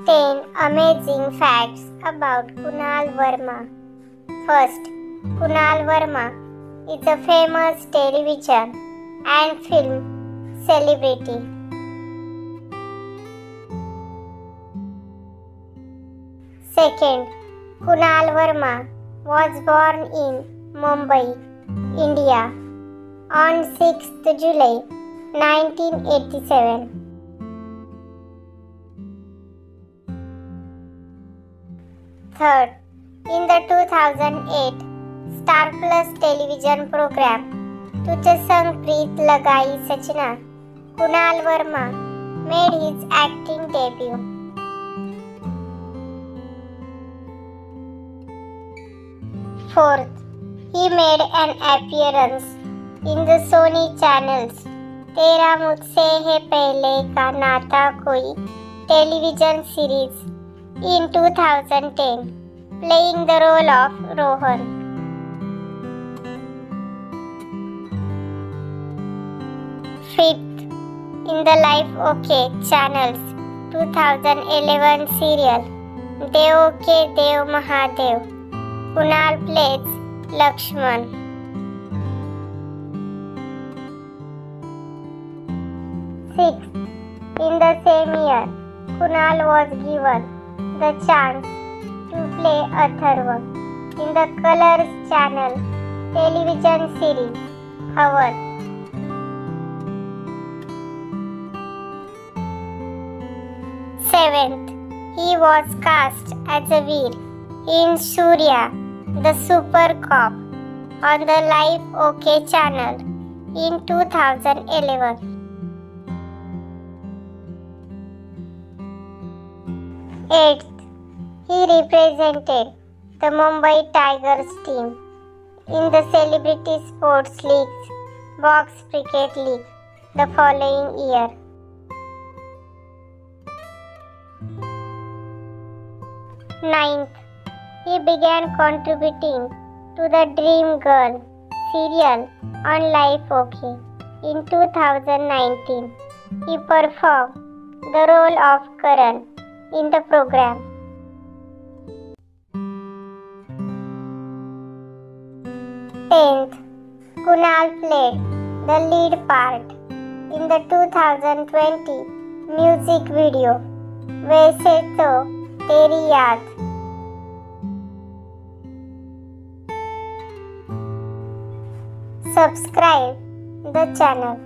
10 amazing facts about Kunal Verma. First, Kunal Verma is a famous television and film celebrity. Second, Kunal Verma was born in Mumbai, India on 6th July 1987. Third, in the 2008 Star Plus television program तुझे संग प्रीत लगाई सजना, Kunal Verma made his acting debut. Fourth, he made an appearance in the Sony channels तेरा मुझसे है पहले का नाता कोई television series in 2010, playing the role of Rohan. Fifth, in the Life OK channel's 2011 serial Dev Ke Dev Mahadev, Kunal plays Lakshman. Sixth, in the same year, Kunal was given the chance to play Atharva in the Colors Channel television series Havat. Seventh, he was cast as a Veer in Surya, the Super Cop on the Life OK channel in 2011. Eighth, he represented the Mumbai Tigers team in the Celebrity Sports League's Box Cricket League the following year. Ninth, he began contributing to the Dream Girl serial on Life OK in 2019. He performed the role of Karan in the program. 10th, Kunal played the lead part in the 2020 music video वैसे तो तेरी याद. Subscribe the channel.